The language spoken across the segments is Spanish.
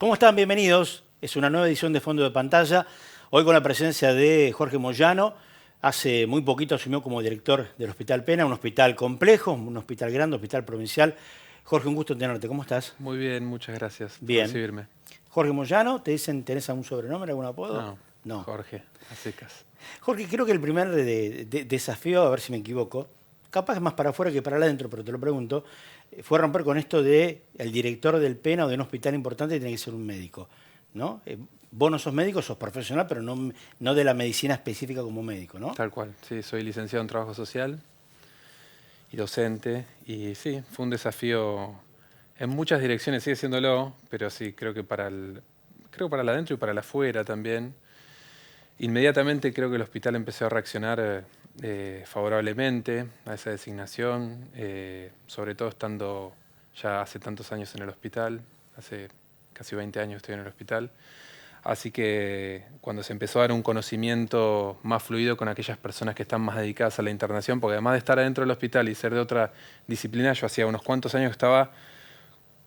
¿Cómo están? Bienvenidos. Es una nueva edición de Fondo de Pantalla. Hoy con la presencia de Jorge Moyano. Hace muy poquito asumió como director del Hospital Pena, un hospital complejo, un hospital grande, un hospital provincial. Jorge, un gusto tenerte. ¿Cómo estás? Muy bien, muchas gracias por Bien. recibirme. Jorge Moyano, ¿te dicen, tenés algún sobrenombre, algún apodo? No, No. Jorge, a secas. Jorge, creo que el primer desafío, a ver si me equivoco, capaz más para afuera que para adentro, pero te lo pregunto, fue romper con esto de el director del Pena o de un hospital importante tiene que ser un médico, ¿no? Vos no sos médico, sos profesional, pero no de la medicina específica como médico, ¿no? Tal cual, sí, soy licenciado en Trabajo Social y docente. Y sí, fue un desafío en muchas direcciones, sigue siéndolo, pero sí, creo que para el adentro y para el afuera también. Inmediatamente creo que el hospital empezó a reaccionar favorablemente a esa designación, sobre todo estando ya hace tantos años en el hospital, hace casi 20 años estoy en el hospital. Así que cuando se empezó a dar un conocimiento más fluido con aquellas personas que están más dedicadas a la internación, porque además de estar adentro del hospital y ser de otra disciplina, yo hacía unos cuantos años que estaba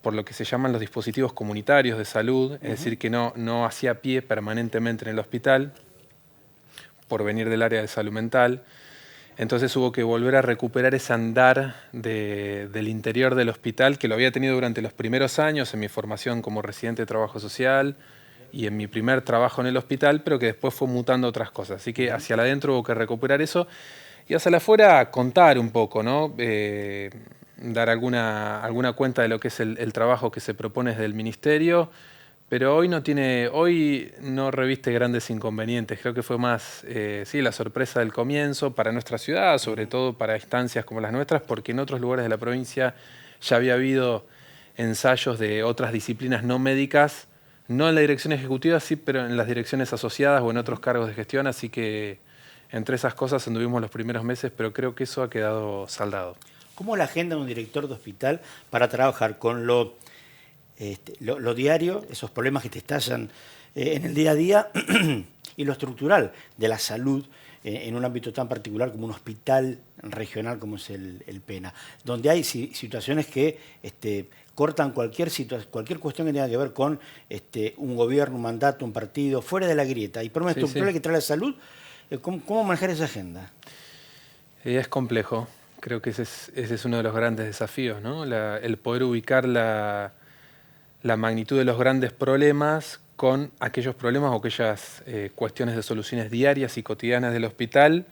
por lo que se llaman los dispositivos comunitarios de salud, es decir, que no hacía pie permanentemente en el hospital, por venir del área de salud mental. Entonces hubo que volver a recuperar ese andar del interior del hospital, que lo había tenido durante los primeros años en mi formación como residente de trabajo social y en mi primer trabajo en el hospital, pero que después fue mutando a otras cosas. Así que hacia adentro hubo que recuperar eso y hacia afuera contar un poco, ¿no? Dar alguna cuenta de lo que es el trabajo que se propone desde el ministerio. Pero hoy no reviste grandes inconvenientes. Creo que fue más sí, la sorpresa del comienzo para nuestra ciudad, sobre todo para instancias como las nuestras, porque en otros lugares de la provincia ya había habido ensayos de otras disciplinas no médicas, no en la dirección ejecutiva, sí, pero en las direcciones asociadas o en otros cargos de gestión. Así que entre esas cosas anduvimos los primeros meses, pero creo que eso ha quedado saldado. ¿Cómo es la agenda de un director de hospital para trabajar con lo diario, esos problemas que te estallan en el día a día y lo estructural de la salud en un ámbito tan particular como un hospital regional como es el Pena, donde hay situaciones que cortan cualquier cuestión que tenga que ver con un gobierno, un mandato, un partido, fuera de la grieta, y problemas estructurales que trae la salud? ¿Cómo manejar esa agenda? Es complejo. Creo que ese es uno de los grandes desafíos, ¿no? El poder ubicar la magnitud de los grandes problemas con aquellos problemas o aquellas cuestiones de soluciones diarias y cotidianas del hospital,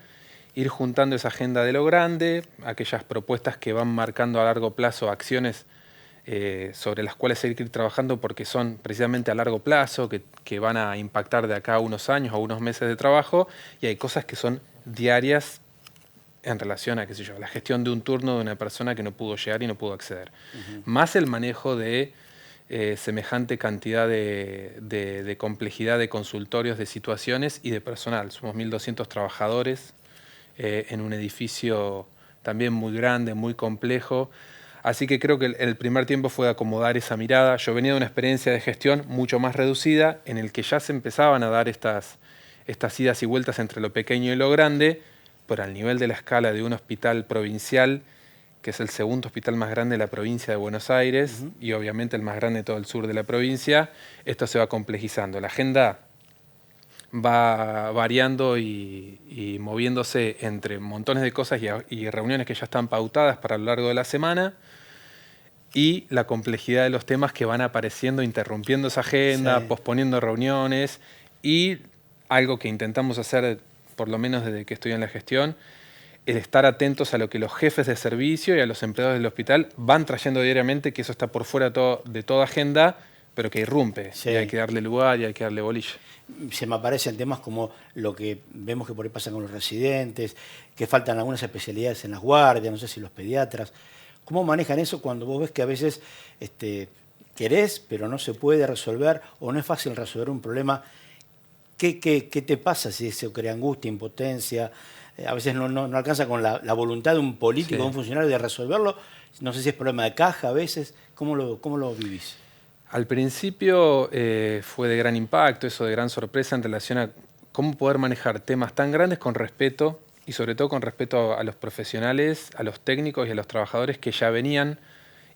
ir juntando esa agenda de lo grande, aquellas propuestas que van marcando a largo plazo acciones sobre las cuales hay que ir trabajando porque son precisamente a largo plazo, que van a impactar de acá a unos años o unos meses de trabajo, y hay cosas que son diarias en relación a, qué sé yo, la gestión de un turno de una persona que no pudo llegar y no pudo acceder. Más el manejo de semejante cantidad de complejidad de consultorios, de situaciones y de personal. Somos 1.200 trabajadores en un edificio también muy grande, muy complejo. Así que creo que el primer tiempo fue acomodar esa mirada. Yo venía de una experiencia de gestión mucho más reducida, en el que ya se empezaban a dar estas idas y vueltas entre lo pequeño y lo grande, pero al nivel de la escala de un hospital provincial, que es el segundo hospital más grande de la provincia de Buenos Aires y obviamente el más grande de todo el sur de la provincia, esto se va complejizando. La agenda va variando y moviéndose entre montones de cosas y reuniones que ya están pautadas para lo largo de la semana, y la complejidad de los temas que van apareciendo, interrumpiendo esa agenda, posponiendo reuniones, y algo que intentamos hacer, por lo menos desde que estoy en la gestión, el estar atentos a lo que los jefes de servicio y a los empleados del hospital van trayendo diariamente, que eso está por fuera de toda agenda, pero que irrumpe, y hay que darle lugar y hay que darle bolilla. Se me aparecen temas como lo que vemos que por ahí pasa con los residentes, que faltan algunas especialidades en las guardias, no sé si los pediatras. ¿Cómo manejan eso cuando vos ves que a veces querés, pero no se puede resolver o no es fácil resolver un problema? ¿Qué te pasa si eso crea angustia, impotencia? A veces no alcanza con la voluntad de un político, de un funcionario de resolverlo. No sé si es problema de caja a veces. ¿Cómo lo vivís? Al principio fue de gran impacto, eso de gran sorpresa en relación a cómo poder manejar temas tan grandes con respeto y sobre todo con respeto a los profesionales, a los técnicos y a los trabajadores que ya venían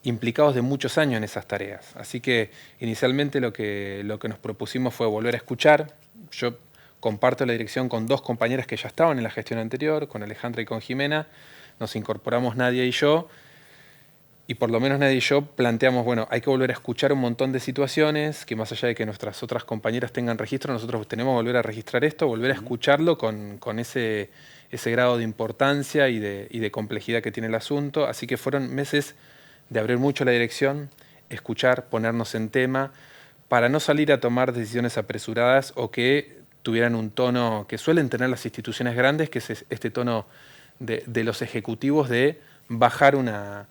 implicados de muchos años en esas tareas. Así que inicialmente lo que nos propusimos fue volver a escuchar. Yo comparto la dirección con 2 compañeras que ya estaban en la gestión anterior, con Alejandra y con Jimena. Nos incorporamos Nadia y yo. Y por lo menos Nadia y yo planteamos, bueno, hay que volver a escuchar un montón de situaciones, que más allá de que nuestras otras compañeras tengan registro, nosotros tenemos que volver a registrar esto, volver a escucharlo con ese grado de importancia y de complejidad que tiene el asunto. Así que fueron meses de abrir mucho la dirección, escuchar, ponernos en tema, para no salir a tomar decisiones apresuradas o que tuvieran un tono que suelen tener las instituciones grandes, que es este tono de los ejecutivos de bajar una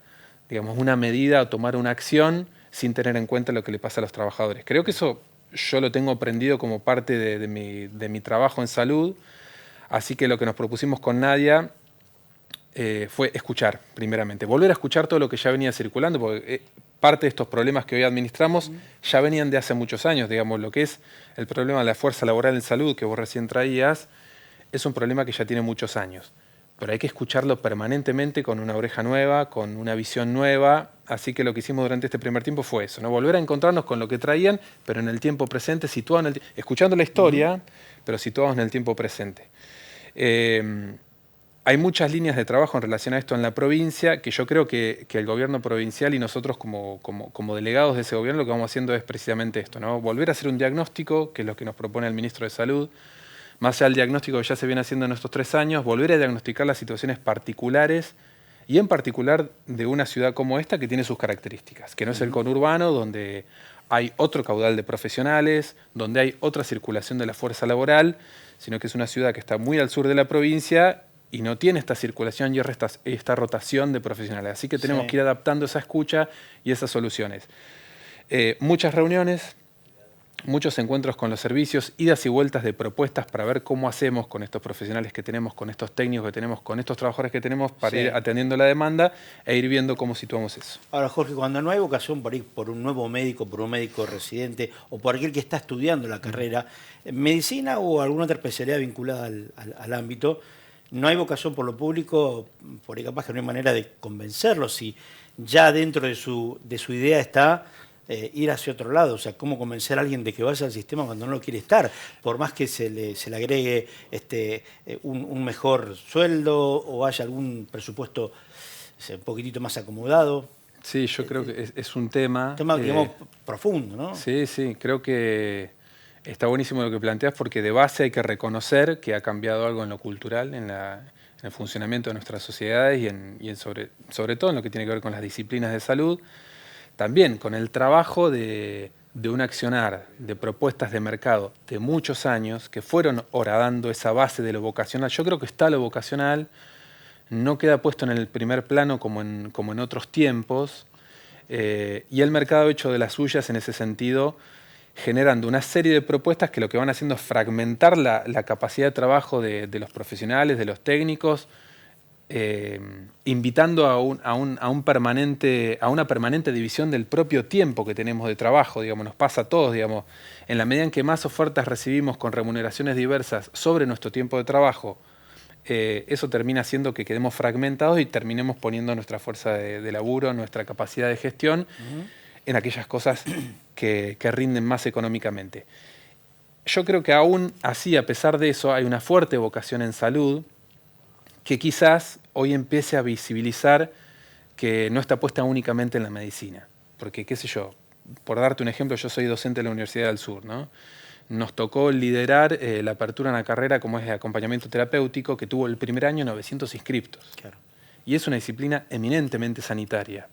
medida o tomar una acción sin tener en cuenta lo que le pasa a los trabajadores. Creo que eso yo lo tengo aprendido como parte de mi trabajo en salud, así que lo que nos propusimos con Nadia fue escuchar, primeramente. Volver a escuchar todo lo que ya venía circulando, porque parte de estos problemas que hoy administramos ya venían de hace muchos años. Digamos, lo que es el problema de la fuerza laboral en salud, que vos recién traías, es un problema que ya tiene muchos años. Pero hay que escucharlo permanentemente con una oreja nueva, con una visión nueva. Así que lo que hicimos durante este primer tiempo fue eso, ¿no? Volver a encontrarnos con lo que traían, pero en el tiempo presente, escuchando la historia, pero situados en el tiempo presente. Hay muchas líneas de trabajo en relación a esto en la provincia, que yo creo que el gobierno provincial y nosotros como delegados de ese gobierno lo que vamos haciendo es precisamente esto, ¿no? Volver a hacer un diagnóstico, que es lo que nos propone el ministro de Salud, más allá del diagnóstico que ya se viene haciendo en estos 3 años, volver a diagnosticar las situaciones particulares y en particular de una ciudad como esta que tiene sus características, que no es el conurbano, donde hay otro caudal de profesionales, donde hay otra circulación de la fuerza laboral, sino que es una ciudad que está muy al sur de la provincia y no tiene esta circulación y esta rotación de profesionales. Así que tenemos que ir adaptando esa escucha y esas soluciones. Muchas reuniones, muchos encuentros con los servicios, idas y vueltas de propuestas para ver cómo hacemos con estos profesionales que tenemos, con estos técnicos que tenemos, con estos trabajadores que tenemos para ir atendiendo la demanda e ir viendo cómo situamos eso. Ahora, Jorge, cuando no hay vocación por ir por un nuevo médico, por un médico residente o por aquel que está estudiando la carrera, medicina o alguna otra especialidad vinculada al ámbito, no hay vocación por lo público, por ahí capaz que no hay manera de convencerlo, si ya dentro de su idea está ir hacia otro lado. O sea, cómo convencer a alguien de que vaya al sistema cuando no lo quiere estar, por más que se le agregue un mejor sueldo o haya algún presupuesto un poquitito más acomodado. Sí, yo creo que es un tema... digamos, profundo, ¿no? Sí, creo que está buenísimo lo que planteas porque de base hay que reconocer que ha cambiado algo en lo cultural, en el funcionamiento de nuestras sociedades y sobre todo en lo que tiene que ver con las disciplinas de salud. También con el trabajo de un accionar de propuestas de mercado de muchos años que fueron horadando esa base de lo vocacional. Yo creo que está lo vocacional, no queda puesto en el primer plano como en otros tiempos, y el mercado ha hecho de las suyas en ese sentido, generando una serie de propuestas que lo que van haciendo es fragmentar la capacidad de trabajo de los profesionales, de los técnicos, invitando a una permanente división del propio tiempo que tenemos de trabajo. Digamos, nos pasa a todos, digamos, en la medida en que más ofertas recibimos con remuneraciones diversas sobre nuestro tiempo de trabajo, eso termina haciendo que quedemos fragmentados y terminemos poniendo nuestra fuerza de laburo, nuestra capacidad de gestión en aquellas cosas que rinden más económicamente. Yo creo que aún así, a pesar de eso, hay una fuerte vocación en salud que quizás hoy empiece a visibilizar que no está puesta únicamente en la medicina. Porque, qué sé yo, por darte un ejemplo, yo soy docente de la Universidad del Sur, ¿no? Nos tocó liderar la apertura de una carrera como es de acompañamiento terapéutico que tuvo el primer año 900 inscriptos. Claro. Y es una disciplina eminentemente sanitaria.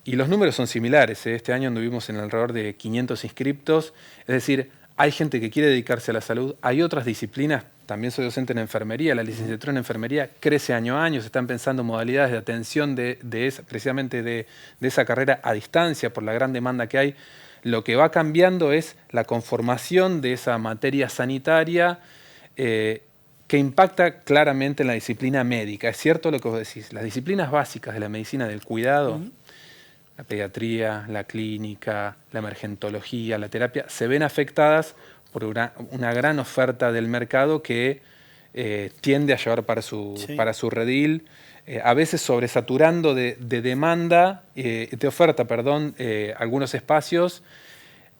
Y los números son similares, ¿eh? Este año anduvimos en alrededor de 500 inscriptos. Es decir, hay gente que quiere dedicarse a la salud, hay otras disciplinas. También soy docente en enfermería, la licenciatura en enfermería crece año a año, se están pensando modalidades de atención precisamente de esa carrera a distancia por la gran demanda que hay. Lo que va cambiando es la conformación de esa materia sanitaria que impacta claramente en la disciplina médica. Es cierto lo que vos decís, las disciplinas básicas de la medicina del cuidado, la pediatría, la clínica, la emergentología, la terapia, se ven afectadas por una gran oferta del mercado que tiende a llevar para su redil a veces sobresaturando de demanda, de oferta, perdón, algunos espacios,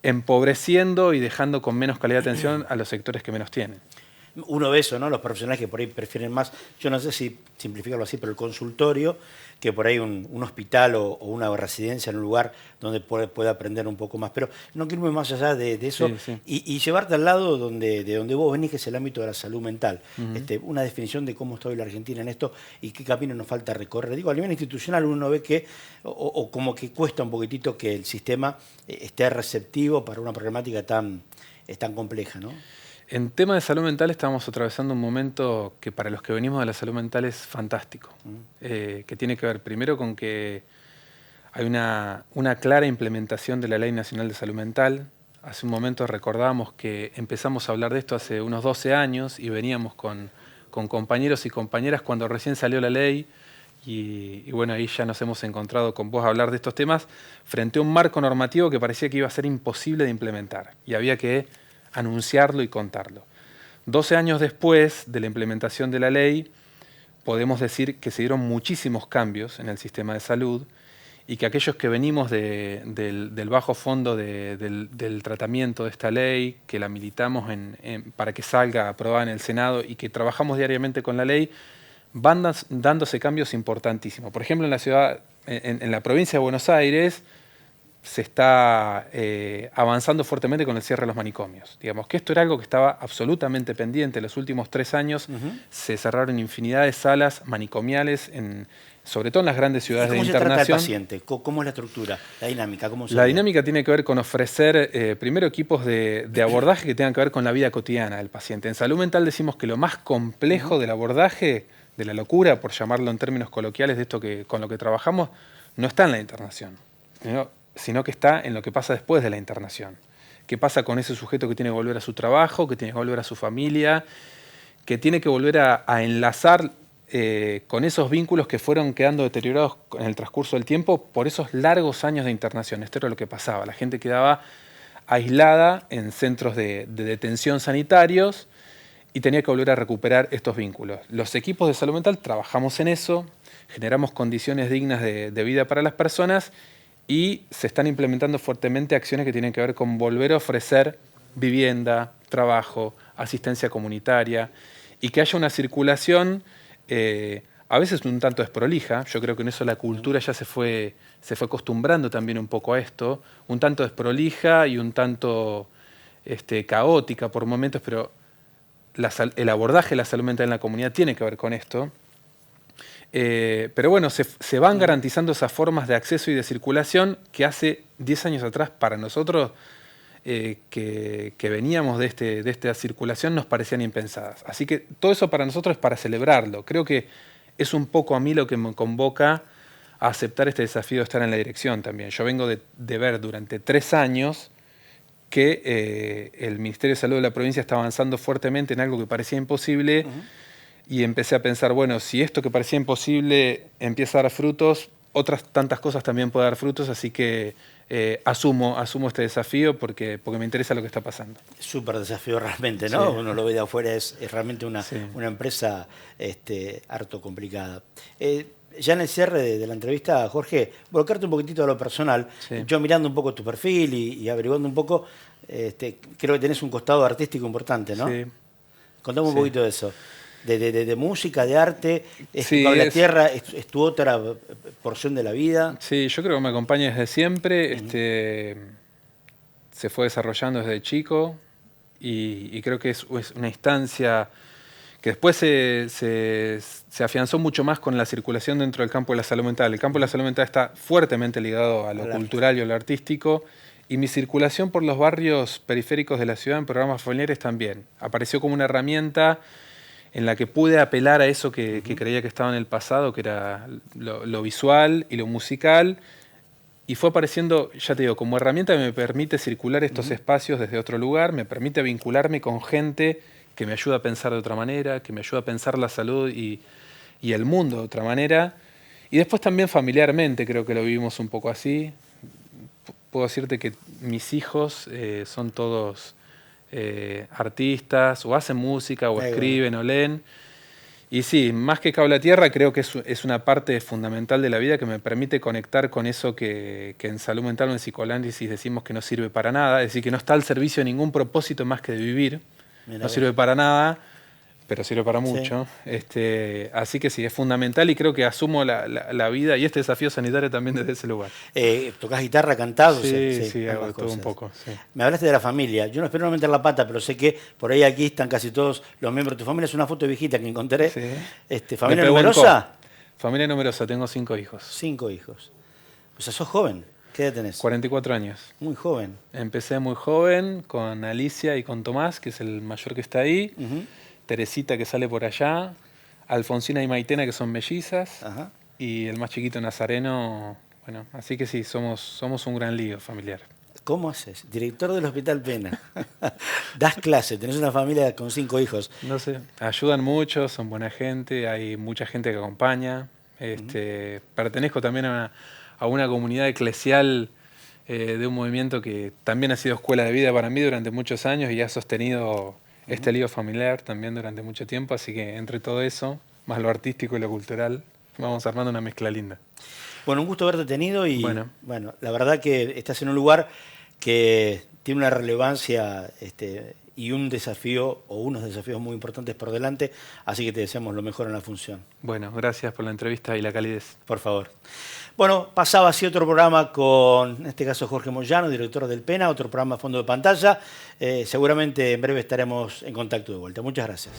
empobreciendo y dejando con menos calidad de atención a los sectores que menos tienen. Uno ve eso, ¿no? Los profesionales que por ahí prefieren más, yo no sé si simplificarlo así, pero el consultorio, que por ahí un hospital o una residencia en un lugar donde pueda aprender un poco más. Pero no quiero irme más allá de eso Sí, sí. y llevarte al lado de donde vos venís, que es el ámbito de la salud mental. Ujú. Una definición de cómo está hoy la Argentina en esto y qué camino nos falta recorrer. Digo, a nivel institucional uno ve que, o como que cuesta un poquitito que el sistema esté receptivo para una problemática tan compleja, ¿no? En tema de salud mental estamos atravesando un momento que para los que venimos de la salud mental es fantástico, que tiene que ver primero con que hay una clara implementación de la Ley Nacional de Salud Mental. Hace un momento recordábamos que empezamos a hablar de esto hace unos 12 años y veníamos con compañeros y compañeras cuando recién salió la ley y bueno, ahí ya nos hemos encontrado con vos a hablar de estos temas frente a un marco normativo que parecía que iba a ser imposible de implementar y había que anunciarlo y contarlo. 12 años después de la implementación de la ley, podemos decir que se dieron muchísimos cambios en el sistema de salud y que aquellos que venimos del bajo fondo del tratamiento de esta ley, que la militamos para que salga aprobada en el Senado y que trabajamos diariamente con la ley, van dándose cambios importantísimos. Por ejemplo, en la ciudad, en la provincia de Buenos Aires, se está avanzando fuertemente con el cierre de los manicomios. Digamos que esto era algo que estaba absolutamente pendiente. En los últimos 3 años se cerraron infinidad de salas manicomiales, sobre todo en las grandes ciudades de internación. ¿Cómo se trata al paciente? ¿Cómo es la estructura, la dinámica? La dinámica tiene que ver con ofrecer primero equipos de abordaje que tengan que ver con la vida cotidiana del paciente. En salud mental decimos que lo más complejo del abordaje, de la locura, por llamarlo en términos coloquiales, de esto con lo que trabajamos, no está en la internación, sino que está en lo que pasa después de la internación. ¿Qué pasa con ese sujeto que tiene que volver a su trabajo, que tiene que volver a su familia, que tiene que volver a enlazar con esos vínculos que fueron quedando deteriorados en el transcurso del tiempo por esos largos años de internación? Esto era lo que pasaba. La gente quedaba aislada en centros de detención sanitarios y tenía que volver a recuperar estos vínculos. Los equipos de salud mental trabajamos en eso, generamos condiciones dignas de vida para las personas y se están implementando fuertemente acciones que tienen que ver con volver a ofrecer vivienda, trabajo, asistencia comunitaria y que haya una circulación a veces un tanto desprolija. Yo creo que en eso la cultura ya se fue acostumbrando también un poco a esto, un tanto desprolija y un tanto caótica por momentos, pero el abordaje de la salud mental en la comunidad tiene que ver con esto. Pero bueno, se van garantizando esas formas de acceso y de circulación que hace 10 años atrás para nosotros que veníamos de esta circulación nos parecían impensadas. Así que todo eso para nosotros es para celebrarlo. Creo que es un poco a mí lo que me convoca a aceptar este desafío de estar en la dirección también. Yo vengo de ver durante 3 años que el Ministerio de Salud de la provincia está avanzando fuertemente en algo que parecía imposible. Y empecé a pensar, bueno, si esto que parecía imposible empieza a dar frutos, otras tantas cosas también pueden dar frutos, así que asumo este desafío porque me interesa lo que está pasando. Súper desafío realmente, ¿no? Sí. Uno lo ve de afuera, es realmente una empresa harto complicada. Ya en el cierre de la entrevista, Jorge, volcarte un poquitito a lo personal. Sí. Yo mirando un poco tu perfil y averiguando un poco, creo que tenés un costado artístico importante, ¿no? Sí. Contame un poquito de eso. De música, de arte, Sí, tu cable a tierra, es tu otra porción de la vida. Sí, yo creo que me acompaña desde siempre. Se fue desarrollando desde chico y creo que es una instancia que después se afianzó mucho más con la circulación dentro del campo de la salud mental. El campo de la salud mental está fuertemente ligado a lo cultural y a lo artístico, y mi circulación por los barrios periféricos de la ciudad en programas familiares también. Apareció como una herramienta en la que pude apelar a eso que creía que estaba en el pasado, que era lo visual y lo musical, y fue apareciendo, ya te digo, como herramienta que me permite circular estos espacios desde otro lugar, me permite vincularme con gente que me ayuda a pensar de otra manera, que me ayuda a pensar la salud y el mundo de otra manera. Y después también familiarmente creo que lo vivimos un poco así. Puedo decirte que mis hijos son todos artistas, o hacen música, o escriben, o leen. Y sí, más que cable a tierra, creo que es una parte fundamental de la vida que me permite conectar con eso que en salud mental o en psicoanálisis decimos que no sirve para nada, es decir, que no está al servicio de ningún propósito más que de vivir. Mirá No vos. sirve para nada, pero sirve para Sí. mucho. Así que sí, es fundamental y creo que asumo la vida y este desafío sanitario también desde ese lugar. ¿Tocás guitarra, cantás? Sí, hago ambas de todo un cosas. poco. Sí. Me hablaste de la familia. Yo no espero no meter la pata, pero sé que por ahí aquí están casi todos los miembros de tu familia. Es una foto viejita que encontré. Sí. ¿Familia Me pegó un numerosa? Familia numerosa, tengo 5 hijos. 5 hijos. O sea, sos joven. ¿Qué edad tenés? 44 años. Muy joven. Empecé muy joven con Alicia y con Tomás, que es el mayor que está ahí. Ujú. Teresita, que sale por allá. Alfonsina y Maitena, que son mellizas. Ajá. Y el más chiquito, Nazareno. Bueno, así que sí, somos un gran lío familiar. ¿Cómo haces? Director del Hospital Pena. Das clase, tenés una familia con 5 hijos. No sé, ayudan mucho, son buena gente, hay mucha gente que acompaña. Pertenezco también a una comunidad eclesial de un movimiento que también ha sido escuela de vida para mí durante muchos años y ha sostenido este lío familiar también durante mucho tiempo. Así que entre todo eso, más lo artístico y lo cultural, vamos armando una mezcla linda. Bueno, un gusto haberte tenido y Bueno. la verdad que estás en un lugar que tiene una relevancia y un desafío o unos desafíos muy importantes por delante, así que te deseamos lo mejor en la función. Bueno, gracias por la entrevista y la calidez. Por favor. Bueno, pasaba así otro programa con, en este caso, Jorge Moyano, director del Pena, otro programa a fondo de pantalla. Seguramente en breve estaremos en contacto de vuelta. Muchas gracias.